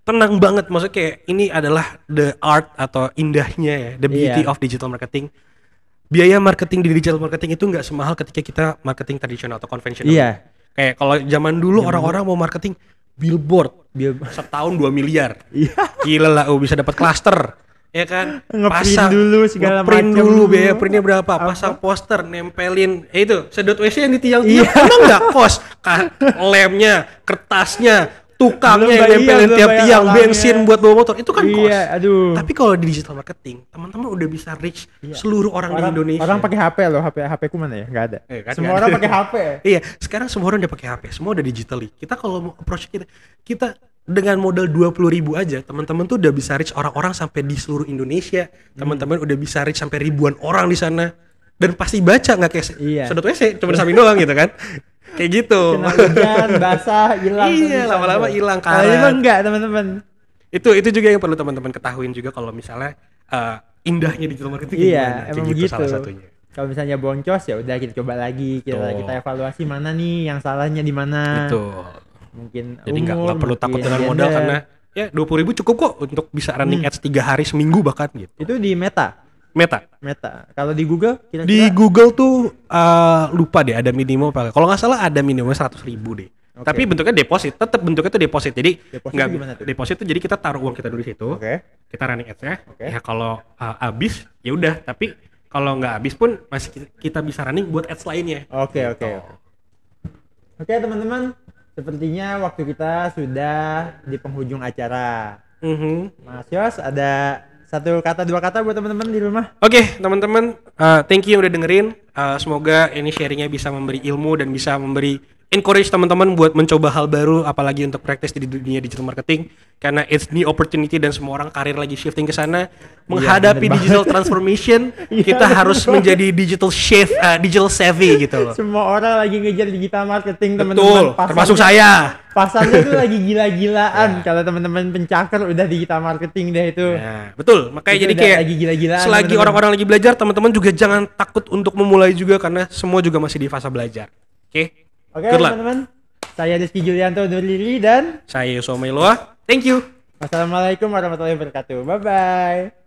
Tenang banget, maksudnya kayak ini adalah the art atau indahnya ya, the beauty of digital marketing. Biaya marketing di digital marketing itu nggak semahal ketika kita marketing tradisional atau konvensional. Iya. Kayak kalau zaman dulu orang-orang mau marketing billboard setahun 2 miliar. Gila lah, bisa dapat klaster. Ya kan? Pasang dulu segala macam. Print dulu, biaya printnya berapa? Pasang poster, nempelin itu sedot WC yang di tiang-tiang. Emang nggak kos? Lemnya, kertasnya, tukangnya yang nempelin tiap tiang, bensin buat bawa motor, itu kan kos. Tapi kalau di digital marketing, teman-teman udah bisa reach seluruh orang di Indonesia. Orang pakai HP loh, HP ku mana ya? Nggak ada. Semua orang pakai HP. Iya, sekarang semua orang udah pakai HP, semua udah digitally. Kita kalau mau approach kita dengan modal 20.000 aja, teman-teman tuh udah bisa reach orang-orang sampai di seluruh Indonesia. Teman-teman udah bisa reach sampai ribuan orang di sana. Dan pasti baca, nggak kayak sedot WC, cuma samping doang gitu kan. Kayak gitu. Kena hujan, basah, hilang. Iya, lama-lama hilang Kalau ini mah karat. enggak, teman-teman. Itu juga yang perlu teman-teman ketahuin juga kalau misalnya indahnya digital marketing kayak Iya, gimana. Kayak emang gitu begitu. salah satunya. Kalau misalnya boncos ya udah kita coba lagi, kita Tuh. evaluasi mana nih yang salahnya di mana. Betul. Mungkin Jadi nggak umur, perlu takut mungkin dengan modal gender. karena ya 20.000 cukup kok untuk bisa running ads 3 hari seminggu bahkan gitu. Itu di Meta. Meta. Kalau di Google Di kira-kira Google tuh lupa deh ada minimum apa. Kalau nggak salah ada minimum 100.000 deh. Oke. Tapi bentuknya deposit, tetap bentuknya tuh deposit. Jadi Deposit nggak gimana tuh? deposit tuh jadi kita taruh uang kita dulu di situ. Oke. Kita running ads-nya. Oke. Ya kalau habis ya udah, tapi kalau nggak habis pun masih kita bisa running buat ads lainnya. Oke, Gitu. oke. Oke, teman-teman. Sepertinya waktu kita sudah di penghujung acara. Mhm. Mas Yos, ada satu kata dua kata buat teman-teman di rumah? Oke, teman-teman, thank you yang udah dengerin. Semoga ini sharingnya bisa memberi ilmu dan bisa memberi encourage teman-teman buat mencoba hal baru, apalagi untuk praktis di dunia digital marketing, karena it's new opportunity dan semua orang karir lagi shifting ke sana. Menghadapi bener digital transformation, Iya, kita bener harus banget. menjadi digital savvy gitu loh. Semua orang lagi ngejar digital marketing, teman-teman. Betul, termasuk saya. Pasarnya tuh lagi gila-gilaan. Kalau teman-teman pencakar udah digital marketing deh itu. Nah, betul. Makanya Itu jadi udah kayak lagi gila-gilaan, selagi teman-teman. orang-orang lagi belajar, teman-teman juga jangan takut untuk memulai juga karena semua juga masih di fase belajar. Oke? Oke, Good luck. teman-teman. Saya Rizky Julianto undur diri dan Saya Yusuf Mailoa. Thank you. wassalamualaikum warahmatullahi wabarakatuh. Bye-bye.